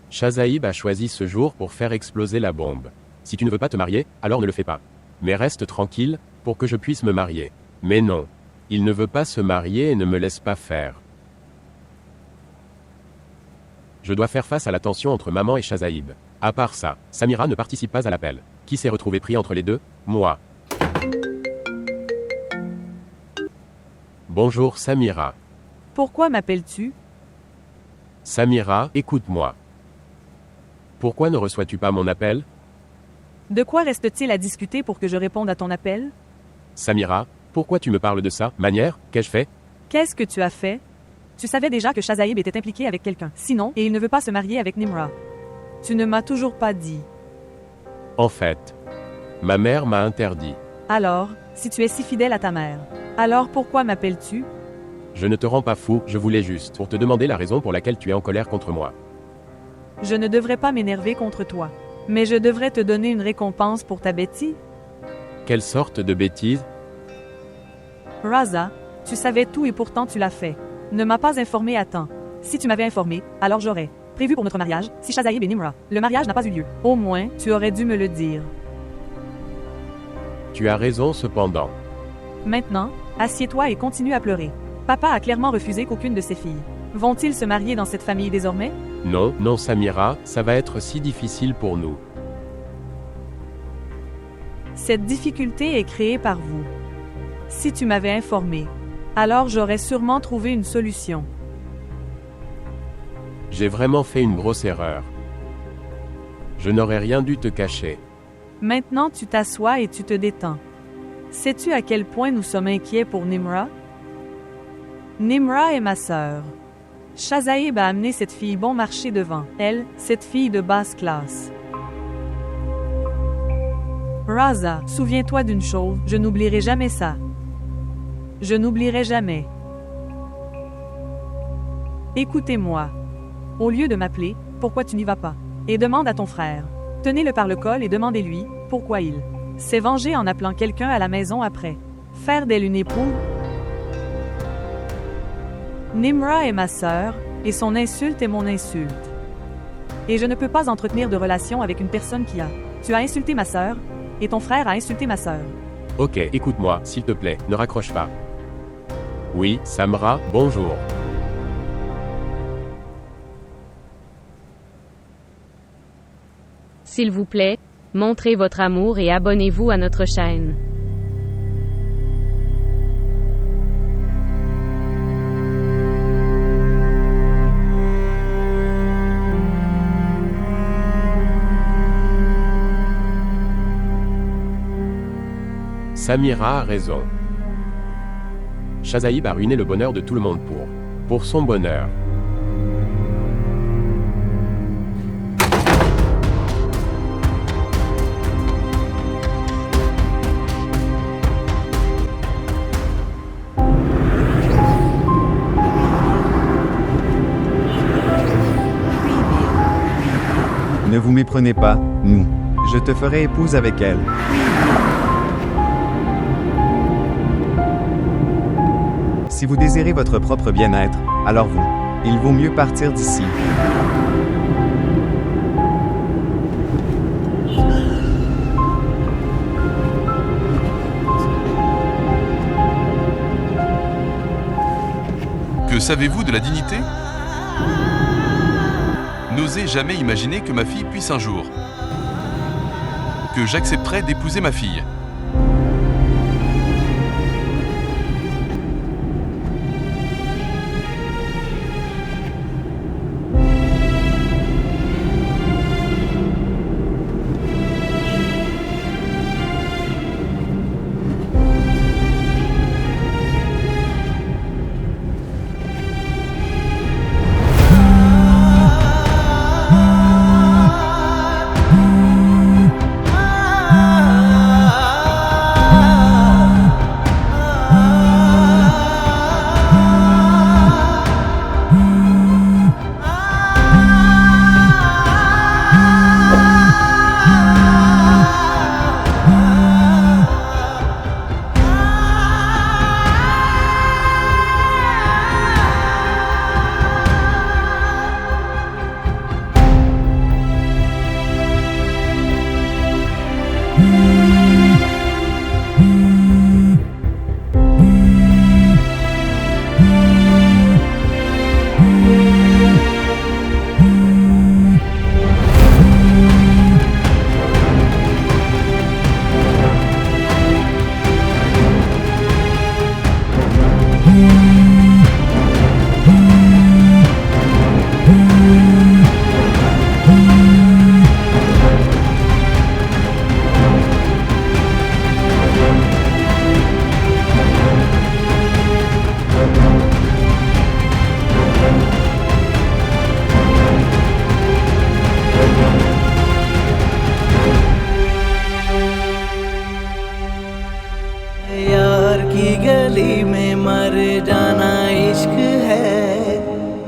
Shazaib a choisi ce jour pour faire exploser la bombe. Si tu ne veux pas te marier, alors ne le fais pas. Mais reste tranquille, pour que je puisse me marier. Mais non. Il ne veut pas se marier et ne me laisse pas faire. Je dois faire face à la tension entre maman et Shazaib. À part ça, Samira ne participe pas à l'appel. Qui s'est retrouvé pris entre les deux? Moi. Bonjour Samira. Pourquoi m'appelles-tu? Samira, écoute-moi. Pourquoi ne reçois-tu pas mon appel? De quoi reste-t-il à discuter pour que je réponde à ton appel? Samira, pourquoi tu me parles de ça? Manière, qu'ai-je fait? Qu'est-ce que tu as fait? Tu savais déjà que Shazaib était impliqué avec quelqu'un. Sinon, et il ne veut pas se marier avec Nimra. Tu ne m'as toujours pas dit. En fait, ma mère m'a interdit. Alors, si tu es si fidèle à ta mère, alors pourquoi m'appelles-tu? Je ne te rends pas fou, je voulais juste pour te demander la raison pour laquelle tu es en colère contre moi. Je ne devrais pas m'énerver contre toi. Mais je devrais te donner une récompense pour ta bêtise. Quelle sorte de bêtise? Raza, tu savais tout et pourtant tu l'as fait. Ne m'as pas informé à temps. Si tu m'avais informé, alors j'aurais prévu pour notre mariage, si Shazaib et Nimra. Le mariage n'a pas eu lieu. Au moins, tu aurais dû me le dire. Tu as raison cependant. Maintenant, assieds-toi et continue à pleurer. Papa a clairement refusé qu'aucune de ses filles. Vont-ils se marier dans cette famille désormais? Non, non Samira, ça va être si difficile pour nous. Cette difficulté est créée par vous. Si tu m'avais informé, alors j'aurais sûrement trouvé une solution. J'ai vraiment fait une grosse erreur. Je n'aurais rien dû te cacher. Maintenant tu t'assois et tu te détends. Sais-tu à quel point nous sommes inquiets pour Nimra? Nimra est ma sœur. Shazaib a amené cette fille bon marché devant elle, cette fille de basse classe. Raza, souviens-toi d'une chose, je n'oublierai jamais ça. Je n'oublierai jamais. Écoutez-moi. Au lieu de m'appeler, pourquoi tu n'y vas pas? Et demande à ton frère. Tenez-le par le col et demandez-lui pourquoi il s'est vengé en appelant quelqu'un à la maison après. Faire d'elle une épouse. Nimra est ma sœur, et son insulte est mon insulte. Et je ne peux pas entretenir de relation avec une personne qui a. Tu as insulté ma sœur, et ton frère a insulté ma sœur. Ok, écoute-moi, s'il te plaît, ne raccroche pas. Oui, Samra, bonjour. S'il vous plaît, montrez votre amour et abonnez-vous à notre chaîne. Samira a raison. Shazaib a ruiné le bonheur de tout le monde pour son bonheur. Ne vous méprenez pas, nous. Je te ferai épouse avec elle. Si vous désirez votre propre bien-être, alors il vaut mieux partir d'ici. Que savez-vous de la dignité? N'osez jamais imaginer que ma fille puisse un jour. Que j'accepterais d'épouser ma fille.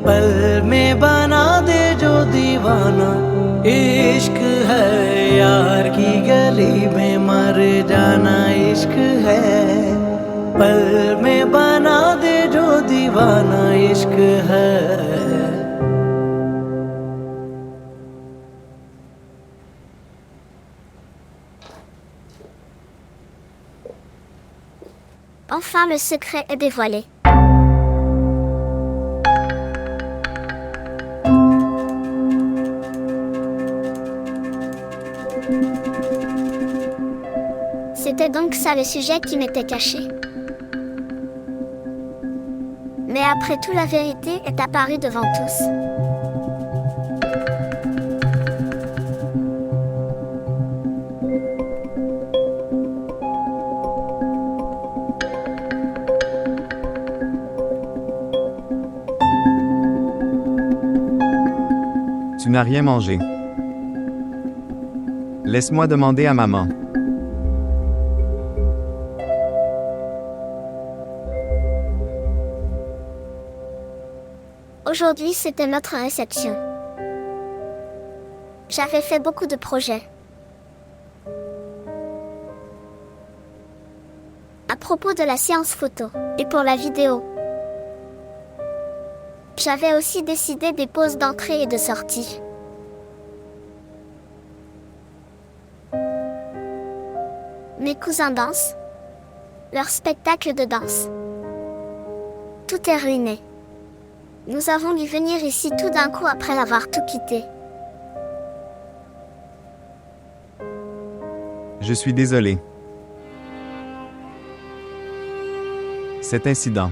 पल में बना दे जो दीवाना इश्क है यार की गली में मर जाना इश्क है पल में बना दे जो दीवाना इश्क है Enfin le secret est dévoilé. C'était donc ça le sujet qui m'était caché. Mais après tout, la vérité est apparue devant tous. Tu n'as rien mangé. Laisse-moi demander à maman. Aujourd'hui, c'était notre réception. J'avais fait beaucoup de projets. À propos de la séance photo et pour la vidéo. J'avais aussi décidé des pauses d'entrée et de sortie. Mes cousins dansent. Leur spectacle de danse. Tout est ruiné. Nous avons dû venir ici tout d'un coup après avoir tout quitté. Je suis désolé. Cet incident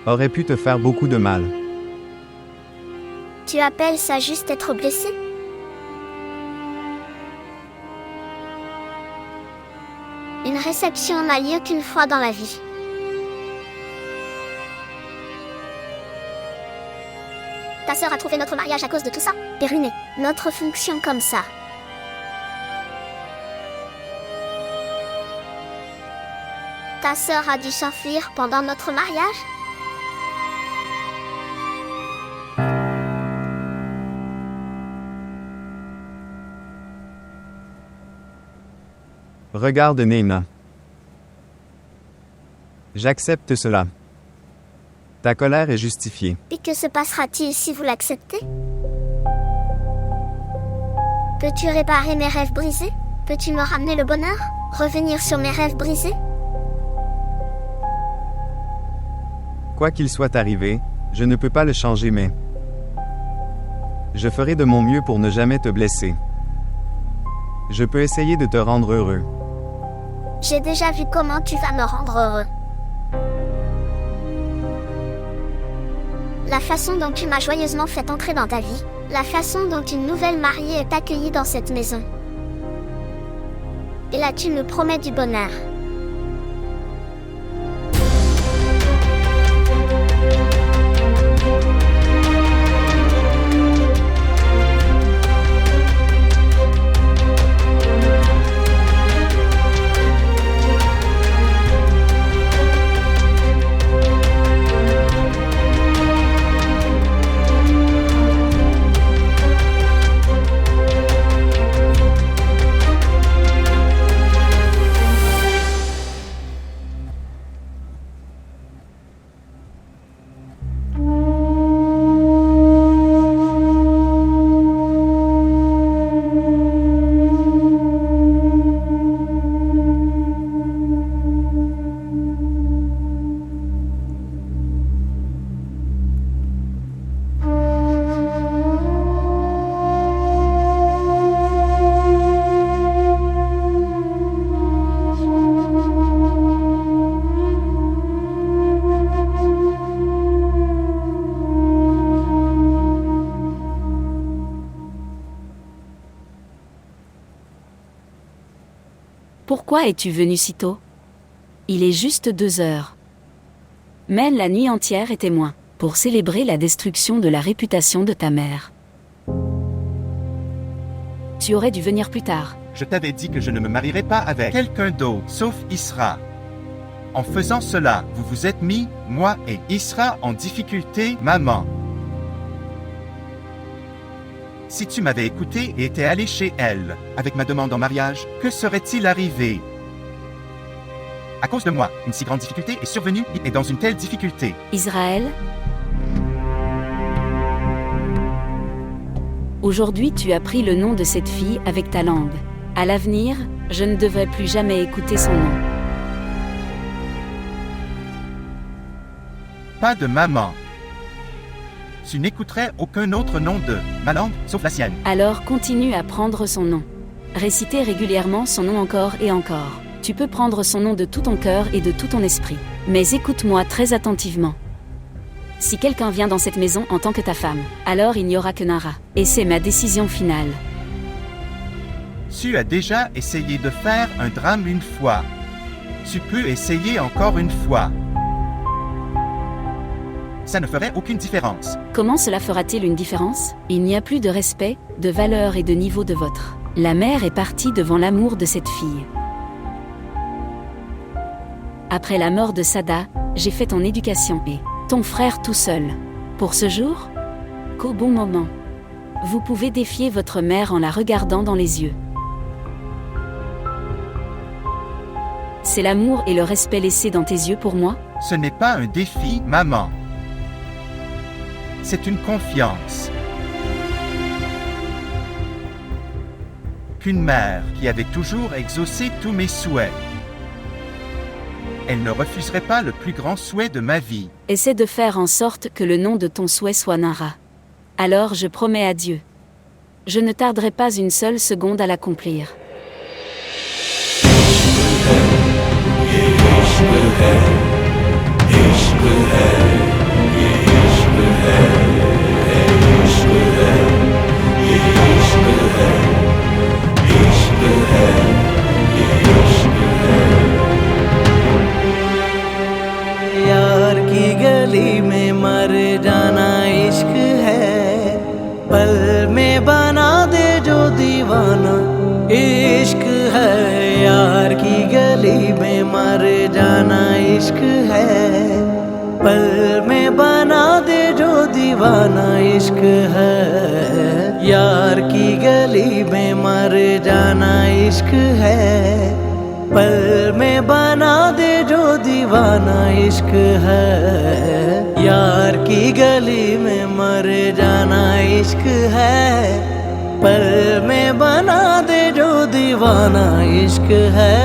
aurait pu te faire beaucoup de mal. Tu appelles ça juste être blessé? Une réception n'a lieu qu'une fois dans la vie. Ta sœur a trouvé notre mariage à cause de tout ça et ruiné notre fonction comme ça. Ta sœur a dû s'enfuir pendant notre mariage? Regarde Neyna. J'accepte cela. Ta colère est justifiée. Et que se passera-t-il si vous l'acceptez? Peux-tu réparer mes rêves brisés? Peux-tu me ramener le bonheur? Revenir sur mes rêves brisés? Quoi qu'il soit arrivé, je ne peux pas le changer mais je ferai de mon mieux pour ne jamais te blesser. Je peux essayer de te rendre heureux. J'ai déjà vu comment tu vas me rendre heureux. La façon dont tu m'as joyeusement fait entrer dans ta vie. La façon dont une nouvelle mariée est accueillie dans cette maison. Et là tu me promets du bonheur. Pourquoi es-tu venu si tôt? Il est juste 2 heures. Mène la nuit entière et témoin, pour célébrer la destruction de la réputation de ta mère. Tu aurais dû venir plus tard. Je t'avais dit que je ne me marierais pas avec quelqu'un d'autre, sauf Isra. En faisant cela, vous vous êtes mis, moi et Isra, en difficulté, maman. Si tu m'avais écouté et étais allé chez elle, avec ma demande en mariage, que serait-il arrivé? À cause de moi, une si grande difficulté est survenue et dans une telle difficulté. Israël, aujourd'hui tu as pris le nom de cette fille avec ta langue. À l'avenir, je ne devrais plus jamais écouter son nom. Pas de maman. Tu n'écouterais aucun autre nom de ma langue, sauf la sienne. Alors continue à prendre son nom. Récitez régulièrement son nom encore et encore. Tu peux prendre son nom de tout ton cœur et de tout ton esprit. Mais écoute-moi très attentivement. Si quelqu'un vient dans cette maison en tant que ta femme, alors il n'y aura que Nara. Et c'est ma décision finale. Tu as déjà essayé de faire un drame une fois. Tu peux essayer encore une fois. Ça ne ferait aucune différence. Comment cela fera-t-il une différence? Il n'y a plus de respect, de valeur et de niveau de vôtre. La mère est partie devant l'amour de cette fille. Après la mort de Sada, j'ai fait ton éducation et ton frère tout seul. Pour ce jour, qu'au bon moment, vous pouvez défier votre mère en la regardant dans les yeux. C'est l'amour et le respect laissés dans tes yeux pour moi? Ce n'est pas un défi, maman. C'est une confiance. Qu'une mère qui avait toujours exaucé tous mes souhaits. Elle ne refuserait pas le plus grand souhait de ma vie. Essaie de faire en sorte que le nom de ton souhait soit Nara. Alors je promets à Dieu. Je ne tarderai pas une seule seconde à l'accomplir. यार की गली में मर जाना इश्क है पल में बना दे जो दीवाना इश्क है यार की गली में मर जाना इश्क है पल में बना दे जो दीवाना इश्क है यार की गली में मर जाना इश्क है पल में बना दे जो दीवाना इश्क है यार की गली में मर जाना इश्क है पल में बना दे जो दीवाना इश्क है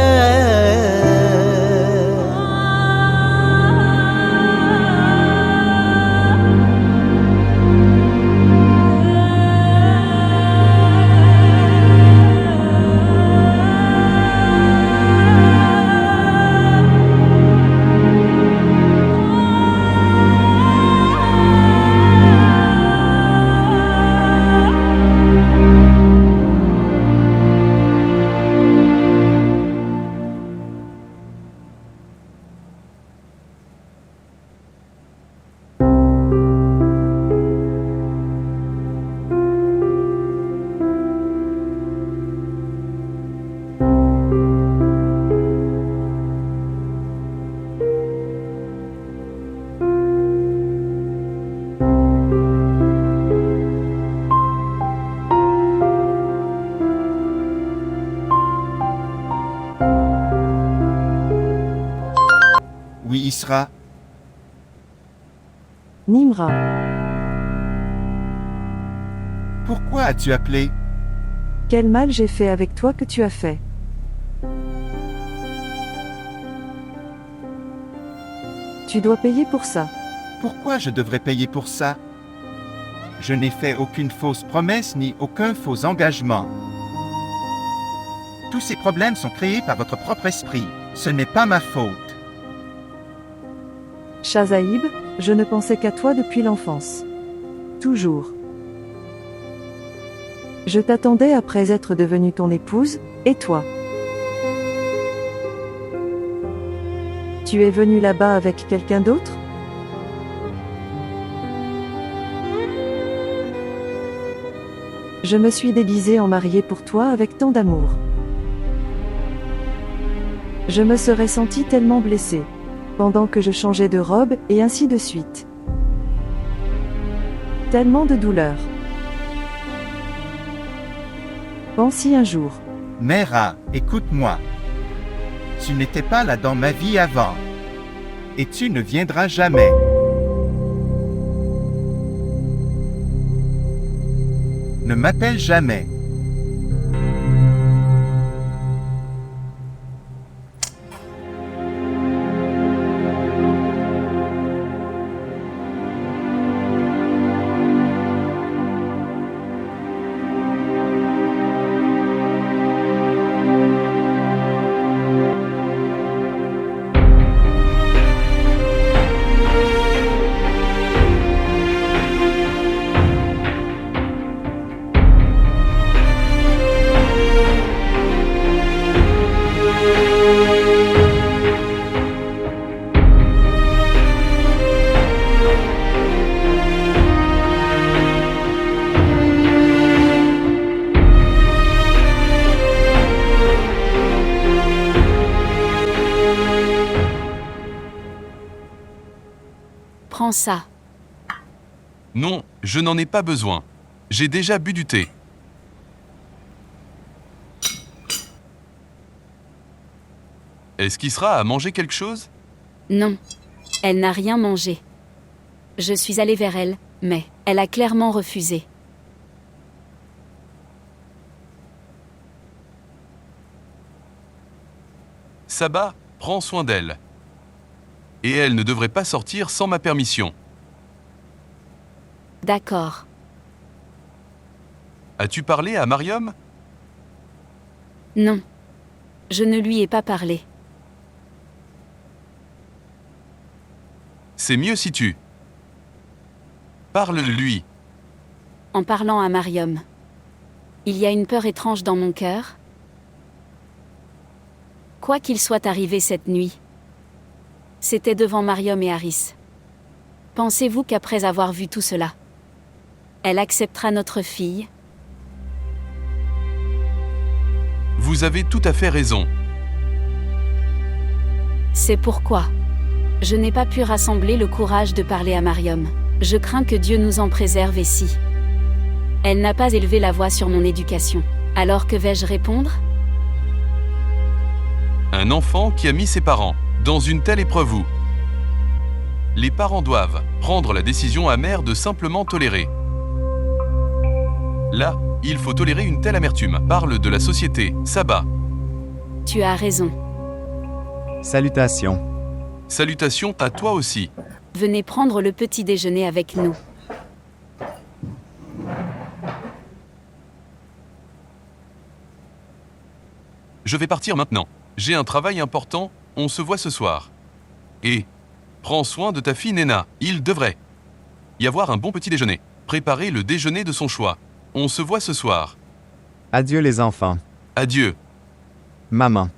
Oui, Isra. Nimra. Pourquoi as-tu appelé? Quel mal j'ai fait avec toi que tu as fait? Tu dois payer pour ça. Pourquoi je devrais payer pour ça? Je n'ai fait aucune fausse promesse ni aucun faux engagement. Tous ces problèmes sont créés par votre propre esprit. Ce n'est pas ma faute. Shazaïb, je ne pensais qu'à toi depuis l'enfance. Toujours. Je t'attendais après être devenue ton épouse, et toi? Tu es venu là-bas avec quelqu'un d'autre? Je me suis déguisée en mariée pour toi avec tant d'amour. Je me serais sentie tellement blessée. pendant que je changeais de robe, et ainsi de suite. Tellement de douleur. Pense-y un jour. Mera, écoute-moi. Tu n'étais pas là dans ma vie avant. Et tu ne viendras jamais. Ne m'appelle jamais. Prends ça. Non, je n'en ai pas besoin. J'ai déjà bu du thé. Est-ce qu'Isra a mangé quelque chose? Non. Elle n'a rien mangé. Je suis allée vers elle, mais elle a clairement refusé. Saba, prends soin d'elle. Et elle ne devrait pas sortir sans ma permission. D'accord. As-tu parlé à Mariam? Non. Je ne lui ai pas parlé. C'est mieux si tu... Parle-lui. En parlant à Mariam. Il y a une peur étrange dans mon cœur. Quoi qu'il soit arrivé cette nuit, c'était devant Mariam et Haris. Pensez-vous qu'après avoir vu tout cela, elle acceptera notre fille? Vous avez tout à fait raison. C'est pourquoi je n'ai pas pu rassembler le courage de parler à Mariam. Je crains que Dieu nous en préserve et si elle n'a pas élevé la voix sur mon éducation. Alors que vais-je répondre? Un enfant qui a mis ses parents dans une telle épreuve où les parents doivent prendre la décision amère de simplement tolérer. Là, il faut tolérer une telle amertume. Parle de la société, Saba. Tu as raison. Salutations. Salutations à toi aussi. Venez prendre le petit déjeuner avec nous. Je vais partir maintenant. J'ai un travail important, on se voit ce soir. Et prends soin de ta fille Nena, il devrait y avoir un bon petit déjeuner. Préparez le déjeuner de son choix. On se voit ce soir. Adieu les enfants. Adieu. Maman.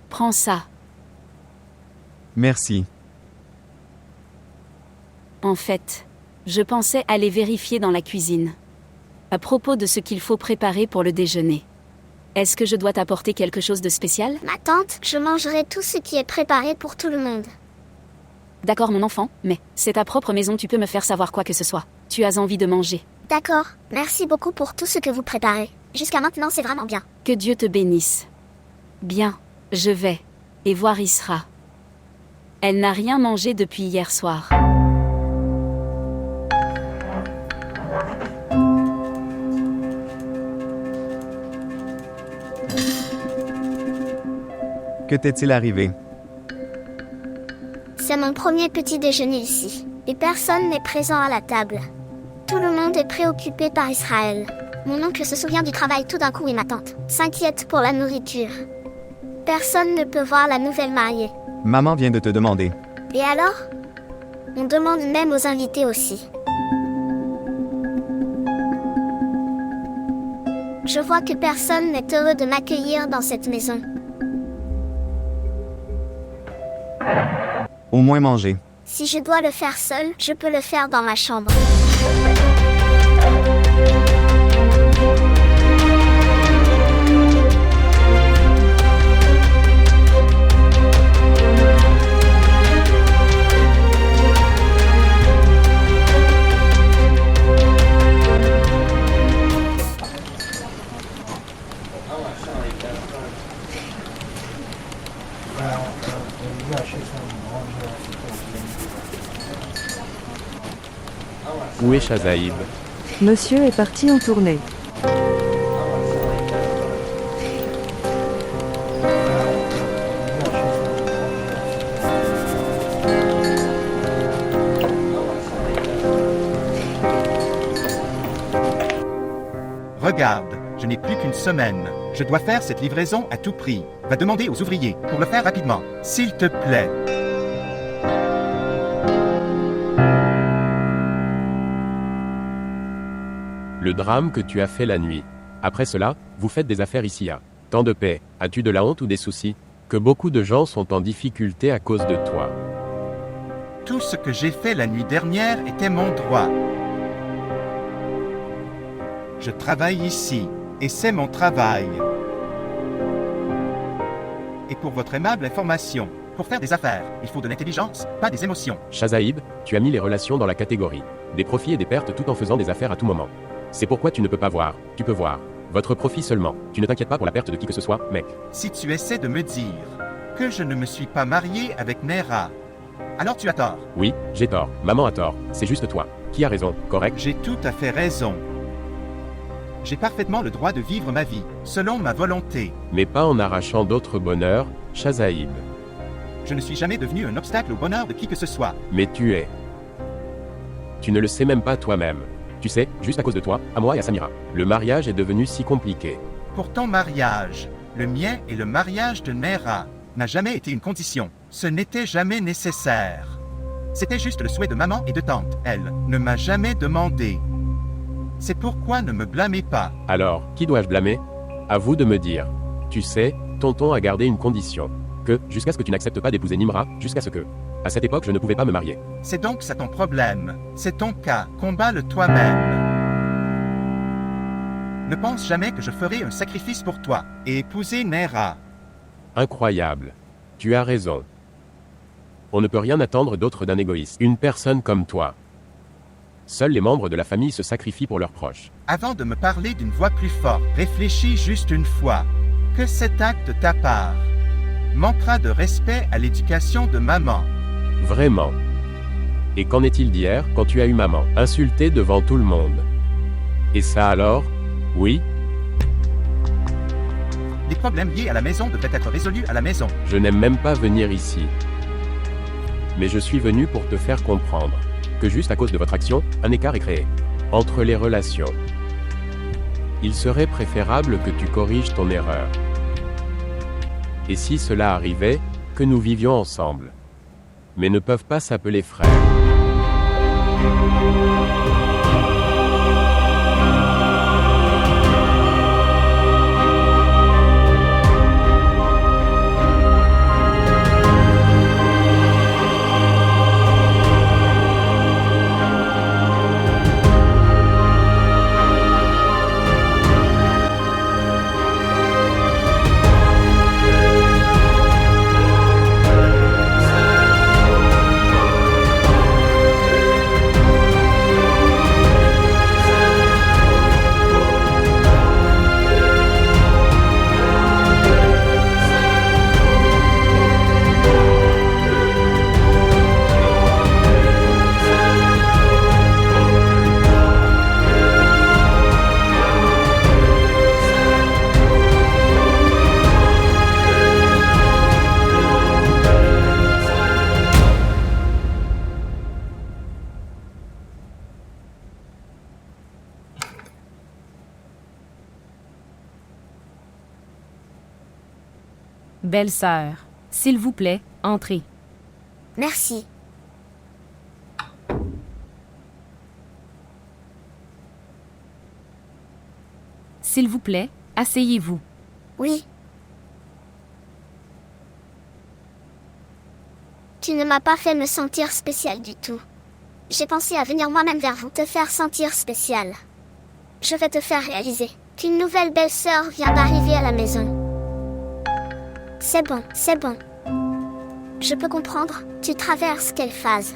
Prends ça. Merci. En fait, je pensais aller vérifier dans la cuisine. À propos de ce qu'il faut préparer pour le déjeuner. Est-ce que je dois t'apporter quelque chose de spécial? Ma tante, je mangerai tout ce qui est préparé pour tout le monde. D'accord mon enfant, mais c'est ta propre maison, tu peux me faire savoir quoi que ce soit. Tu as envie de manger. D'accord, merci beaucoup pour tout ce que vous préparez. Jusqu'à maintenant, c'est vraiment bien. Que Dieu te bénisse. Bien, je vais. Et voir Isra. Elle n'a rien mangé depuis hier soir. Que t'est-il arrivé? C'est mon premier petit déjeuner ici. Et personne n'est présent à la table. Tout le monde est préoccupé par Israël. Mon oncle se souvient du travail tout d'un coup et ma tante s'inquiète pour la nourriture. Personne ne peut voir la nouvelle mariée. Maman vient de te demander. Et alors? On demande même aux invités aussi. Je vois que personne n'est heureux de m'accueillir dans cette maison. Au moins manger. Si je dois le faire seul, je peux le faire dans ma chambre. Où est Shazaïb? Monsieur est parti en tournée. Regarde, je n'ai plus qu'une semaine. Je dois faire cette livraison à tout prix. Va demander aux ouvriers pour le faire rapidement, s'il te plaît. Le drame que tu as fait la nuit. Après cela, vous faites des affaires ici à tant de paix. As-tu de la honte ou des soucis? Que beaucoup de gens sont en difficulté à cause de toi. Tout ce que j'ai fait la nuit dernière était mon droit. Je travaille ici, et c'est mon travail. Et pour votre aimable information, pour faire des affaires, il faut de l'intelligence, pas des émotions. Shazaïb, tu as mis les relations dans la catégorie des profits et des pertes tout en faisant des affaires à tout moment. C'est pourquoi tu ne peux pas voir, tu peux voir votre profit seulement. Tu ne t'inquiètes pas pour la perte de qui que ce soit, mec. Si tu essaies de me dire que je ne me suis pas marié avec Nera, alors tu as tort. Oui, j'ai tort, maman a tort, c'est juste toi. Qui a raison, correct? J'ai tout à fait raison. J'ai parfaitement le droit de vivre ma vie, selon ma volonté. Mais pas en arrachant d'autres bonheurs, Shazaïb. Je ne suis jamais devenu un obstacle au bonheur de qui que ce soit. Mais tu es. Tu ne le sais même pas toi-même. Tu sais, juste à cause de toi, à moi et à Samira. Le mariage est devenu si compliqué. Pour ton mariage, le mien et le mariage de Nera n'a jamais été une condition. Ce n'était jamais nécessaire. C'était juste le souhait de maman et de tante. Elle ne m'a jamais demandé. C'est pourquoi ne me blâmez pas. Alors, qui dois-je blâmer? À vous de me dire. Tu sais, tonton a gardé une condition. Que, jusqu'à ce que tu n'acceptes pas d'épouser Nimra, jusqu'à ce que... À cette époque, je ne pouvais pas me marier. C'est donc ça ton problème. C'est ton cas. Combats-le toi-même. Ne pense jamais que je ferai un sacrifice pour toi et épouser Nera. Incroyable. Tu as raison. On ne peut rien attendre d'autre d'un égoïste. Une personne comme toi. Seuls les membres de la famille se sacrifient pour leurs proches. Avant de me parler d'une voix plus forte, réfléchis juste une fois. Que cet acte de ta part manquera de respect à l'éducation de maman. Vraiment. Et qu'en est-il d'hier, quand tu as eu maman insultée devant tout le monde? Et ça alors? Oui? Les problèmes liés à la maison devraient être résolus à la maison. Je n'aime même pas venir ici. Mais je suis venu pour te faire comprendre que juste à cause de votre action, un écart est créé entre les relations. Il serait préférable que tu corriges ton erreur. Et si cela arrivait, que nous vivions ensemble. Mais ne peuvent pas s'appeler frères. Belle-sœur, s'il vous plaît, entrez. Merci. S'il vous plaît, asseyez-vous. Oui. Tu ne m'as pas fait me sentir spécial du tout. J'ai pensé à venir moi-même vers vous, te faire sentir spécial. Je vais te faire réaliser qu'une nouvelle belle-sœur vient d'arriver à la maison. C'est bon, c'est bon. Je peux comprendre, tu traverses quelle phase?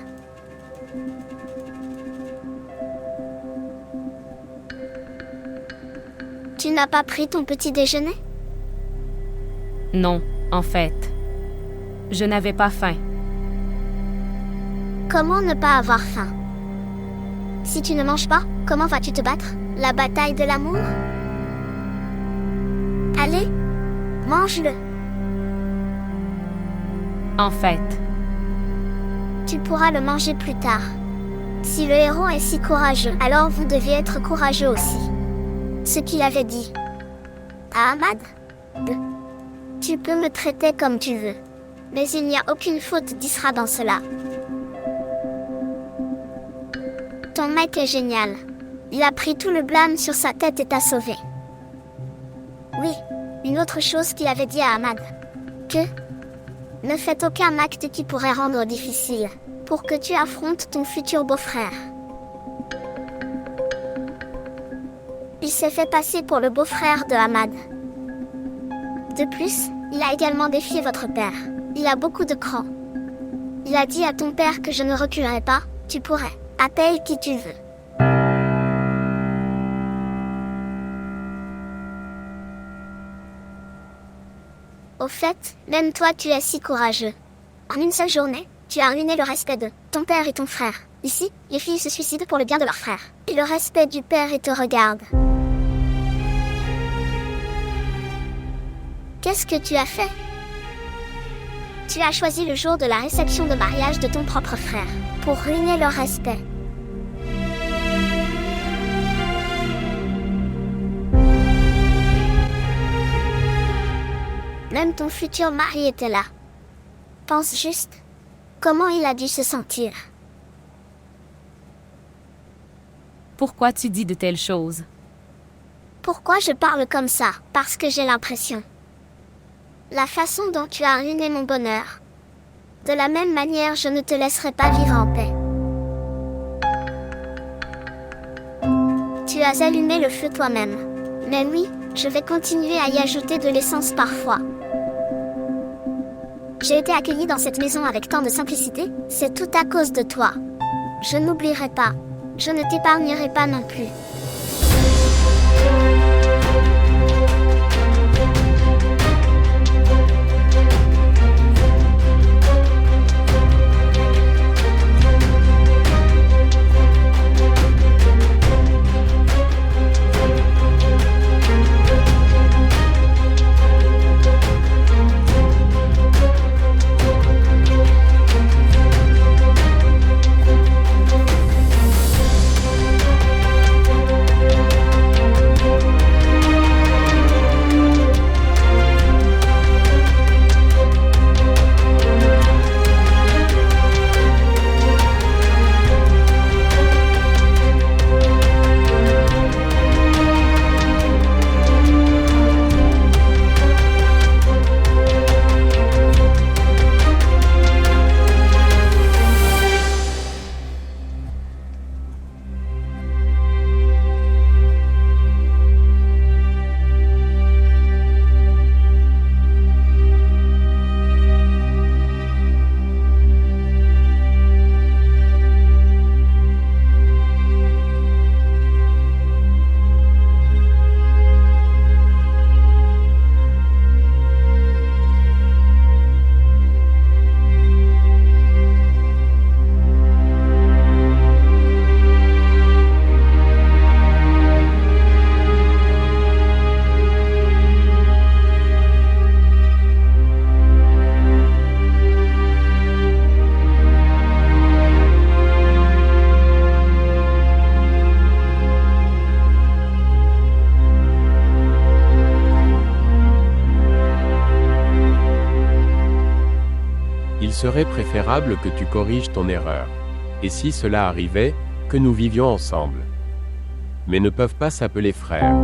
Tu n'as pas pris ton petit déjeuner? Non, en fait. Je n'avais pas faim. Comment ne pas avoir faim? Si tu ne manges pas, comment vas-tu te battre? La bataille de l'amour? Allez, mange-le. En fait, Tu pourras le manger plus tard. Si le héros est si courageux, alors vous deviez être courageux aussi. Ce qu'il avait dit. À Ahmad? Tu peux me traiter comme tu veux. Mais il n'y a aucune faute d'Isra dans cela. Ton mec est génial. Il a pris tout le blâme sur sa tête et t'a sauvé. Oui, une autre chose qu'il avait dit à Ahmad. Que ne faites aucun acte qui pourrait rendre difficile, pour que tu affrontes ton futur beau-frère. Il s'est fait passer pour le beau-frère de Ahmad. De plus, il a également défié votre père. Il a beaucoup de cran. Il a dit à ton père que je ne reculerai pas, tu pourrais. Appelle qui tu veux. Au fait, même toi tu es si courageux. En une seule journée, tu as ruiné le respect de ton père et ton frère. Ici, les filles se suicident pour le bien de leur frère. Et le respect du père et te regarde. Qu'est-ce que tu as fait? Tu as choisi le jour de la réception de mariage de ton propre frère, pour ruiner leur respect. Même ton futur mari était là. Pense juste, comment il a dû se sentir. pourquoi tu dis de telles choses? Pourquoi je parle comme ça? Parce que j'ai l'impression. La façon dont tu as ruiné mon bonheur. De la même manière, je ne te laisserai pas vivre en paix. Tu as allumé le feu toi-même. Mais oui, je vais continuer à y ajouter de l'essence parfois. J'ai été accueillie dans cette maison avec tant de simplicité, c'est tout à cause de toi. Je n'oublierai pas. Je ne t'épargnerai pas non plus. Il serait préférable que tu corriges ton erreur. Et si cela arrivait, que nous vivions ensemble. Mais ne peuvent pas s'appeler frères.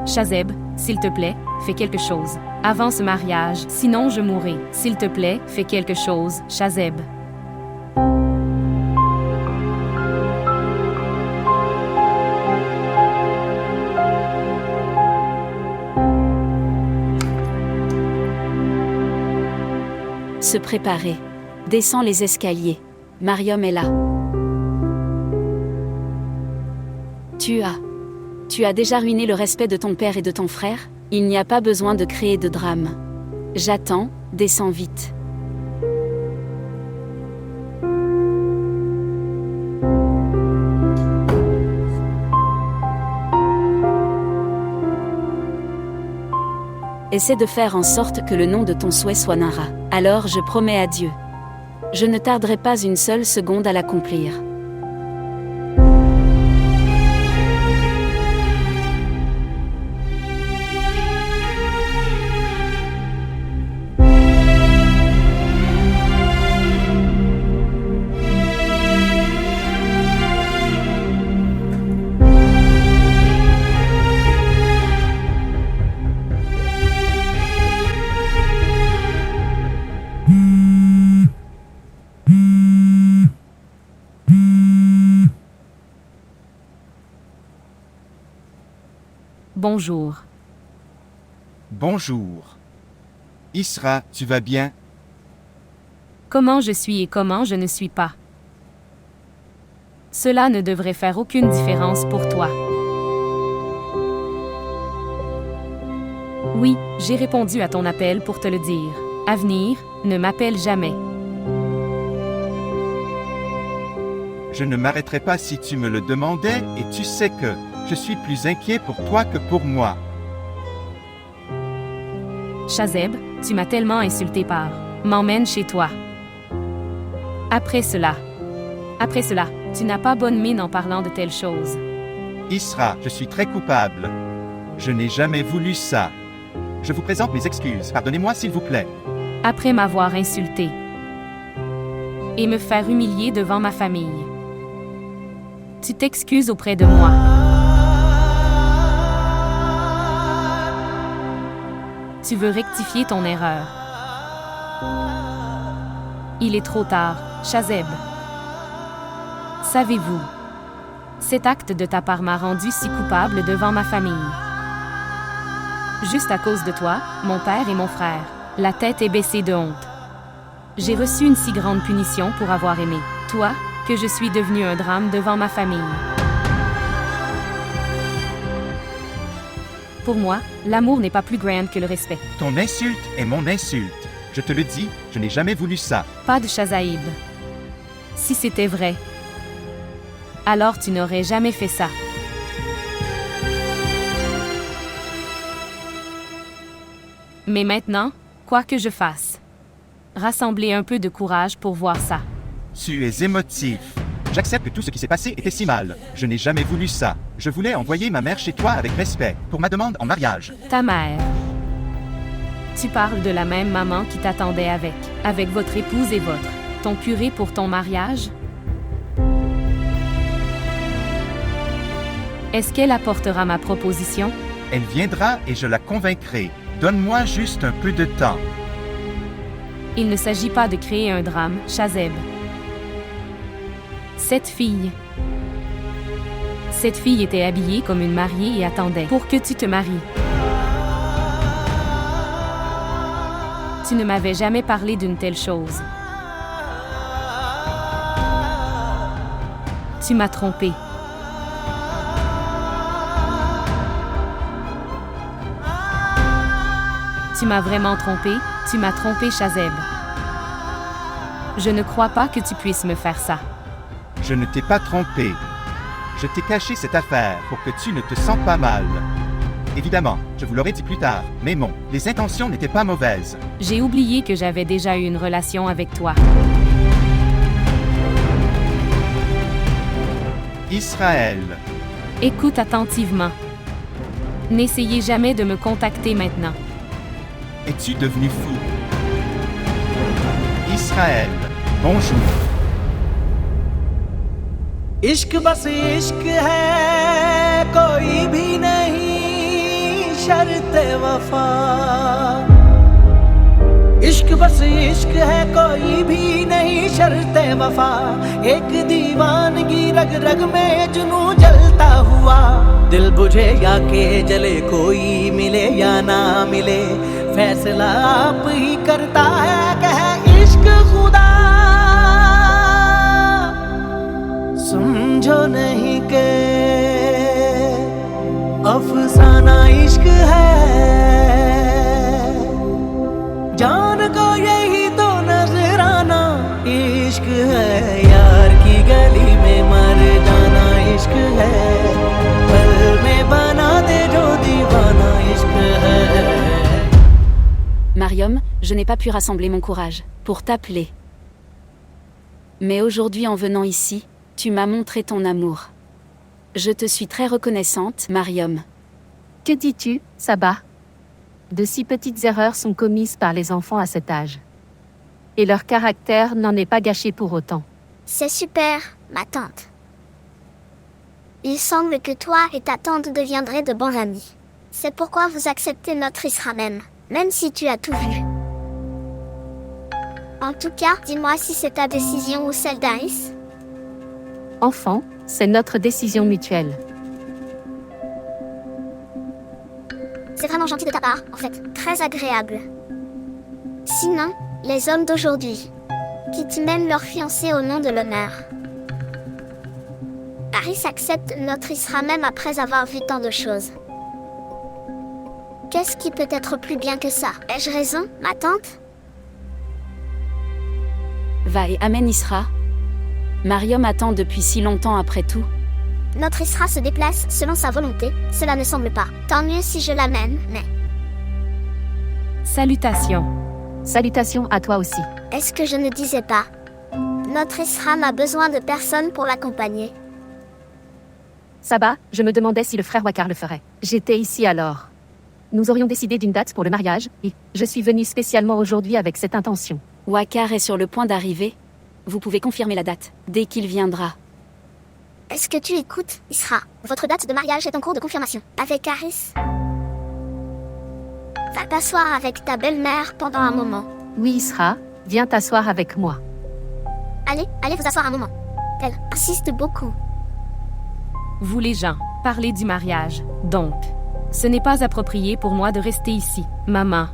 Shazeb, s'il te plaît, fais quelque chose. Avant ce mariage, sinon je mourrai. S'il te plaît, fais quelque chose, Shazeb. Se préparer. Descend les escaliers. Mariam est là. Tu as déjà ruiné le respect de ton père et de ton frère? Il n'y a pas besoin de créer de drame. J'attends, descends vite. Essaie de faire en sorte que le nom de ton souhait soit Nara. Alors je promets à Dieu. Je ne tarderai pas une seule seconde à l'accomplir. Bonjour. Bonjour. Isra, tu vas bien? Comment je suis et comment je ne suis pas. Cela ne devrait faire aucune différence pour toi. Oui, j'ai répondu à ton appel pour te le dire. À venir, ne m'appelle jamais. Je ne m'arrêterai pas si tu me le demandais et tu sais que je suis plus inquiet pour toi que pour moi. Shazeb, tu m'as tellement insulté par. M'emmène chez toi. Après cela, tu n'as pas bonne mine en parlant de telles choses. Isra, je suis très coupable. Je n'ai jamais voulu ça. Je vous présente mes excuses. Pardonnez-moi s'il vous plaît. Après m'avoir insulté et me faire humilier devant ma famille, tu t'excuses auprès de moi. Tu veux rectifier ton erreur. Il est trop tard, Shazeb. Savez-vous, cet acte de ta part m'a rendu si coupable devant ma famille. Juste à cause de toi, mon père et mon frère, la tête est baissée de honte. J'ai reçu une si grande punition pour avoir aimé, toi, que je suis devenu un drame devant ma famille. Pour moi, l'amour n'est pas plus grand que le respect. Ton insulte est mon insulte. Je te le dis, je n'ai jamais voulu ça. Pas de Shazaïb. Si c'était vrai, alors tu n'aurais jamais fait ça. Mais maintenant, quoi que je fasse, rassembler un peu de courage pour voir ça. Tu es émotif. J'accepte que tout ce qui s'est passé était si mal. Je n'ai jamais voulu ça. Je voulais envoyer ma mère chez toi avec respect, pour ma demande en mariage. Ta mère. Tu parles de la même maman qui t'attendait avec votre épouse et ton curé pour ton mariage? Est-ce qu'elle apportera ma proposition? Elle viendra et je la convaincrai. Donne-moi juste un peu de temps. Il ne s'agit pas de créer un drame, Shazeb. Cette fille était habillée comme une mariée et attendait pour que tu te maries. Tu ne m'avais jamais parlé d'une telle chose. Tu m'as trompé. Tu m'as vraiment trompé, tu m'as trompé, Shazeb. Je ne crois pas que tu puisses me faire ça. Je ne t'ai pas trompé. Je t'ai caché cette affaire pour que tu ne te sens pas mal. Évidemment, je vous l'aurais dit plus tard, mais non, les intentions n'étaient pas mauvaises. J'ai oublié que j'avais déjà eu une relation avec toi. Israël. Écoute attentivement. N'essayez jamais de me contacter maintenant. Es-tu devenu fou? Israël, bonjour. इश्क बस इश्क है कोई भी नहीं शर्त वफा इश्क बस इश्क है कोई भी नहीं शर्त वफा एक दीवानगी रग रग में जुनू जलता हुआ दिल बुझे या के जले कोई मिले या ना मिले फैसला आप ही करता है कह इश्क खुदा समझो नहीं के अफसाना इश्क है जान को यही तो नजराना इश्क है यार की गली में मर जाना इश्क है पल में बना दे जो दीवाना इश्क है Mariam, je n'ai pas pu rassembler mon courage pour t'appeler. Mais aujourd'hui en venant ici, tu m'as montré ton amour. Je te suis très reconnaissante, Mariam. Que dis-tu, Saba? De si petites erreurs sont commises par les enfants à cet âge. Et leur caractère n'en est pas gâché pour autant. C'est super, ma tante. Il semble que toi et ta tante deviendrez de bons amis. C'est pourquoi vous acceptez notre Isra même si tu as tout vu. En tout cas, dis-moi si c'est ta décision ou celle d'Aris. Enfant, c'est notre décision mutuelle. C'est vraiment gentil de ta part, en fait, très agréable. Sinon, les hommes d'aujourd'hui, quittent même leur fiancé au nom de l'honneur. Aris accepte notre Isra même après avoir vu tant de choses. Qu'est-ce qui peut être plus bien que ça? Ai-je raison, ma tante? Va et amène Isra. Mariam attend depuis si longtemps après tout. Notre Isra se déplace selon sa volonté, cela ne semble pas. Tant mieux si je l'amène, mais... Salutations. Salutations à toi aussi. Est-ce que je ne disais pas? Notre Isra a besoin de personne pour l'accompagner. Saba, je me demandais si le frère Wakar le ferait. J'étais ici alors. Nous aurions décidé d'une date pour le mariage, et je suis venue spécialement aujourd'hui avec cette intention. Wakar est sur le point d'arriver. Vous pouvez confirmer la date, dès qu'il viendra. Est-ce que tu écoutes, Isra? Votre date de mariage est en cours de confirmation. Avec Aris. Va t'asseoir avec ta belle-mère pendant un moment. Oui, Isra, viens t'asseoir avec moi. Allez vous asseoir un moment. Elle insiste beaucoup. Vous les gens, parlez du mariage, donc. Ce n'est pas approprié pour moi de rester ici. Maman,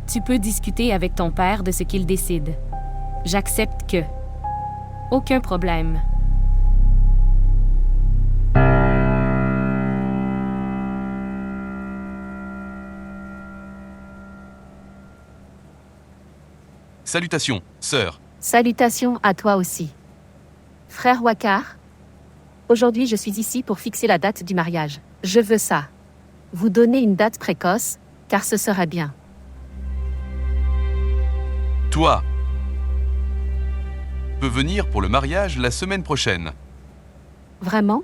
tu peux discuter avec ton père de ce qu'il décide. J'accepte que... Aucun problème. Salutations, sœur. Salutations à toi aussi. Frère Wakar, aujourd'hui je suis ici pour fixer la date du mariage. Je veux ça. Vous donner une date précoce, car ce serait bien. Toi peux venir pour le mariage la semaine prochaine. Vraiment?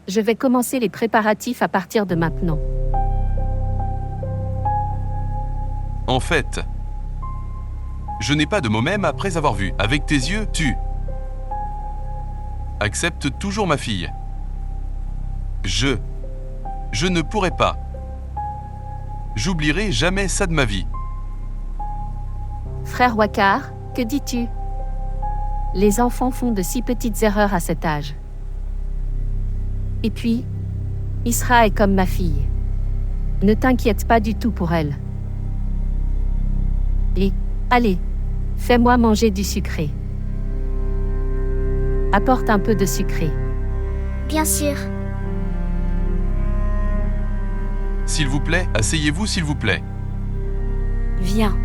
Je vais commencer les préparatifs à partir de maintenant. En fait, je n'ai pas de mots même après avoir vu. Avec tes yeux, tu acceptes toujours ma fille. Je ne pourrai pas. J'oublierai jamais ça de ma vie. Frère Wakar, que dis-tu? Les enfants font de si petites erreurs à cet âge. Et puis, Isra est comme ma fille. Ne t'inquiète pas du tout pour elle. Et, allez, fais-moi manger du sucré. Apporte un peu de sucré. Bien sûr. S'il vous plaît, asseyez-vous s'il vous plaît. Viens.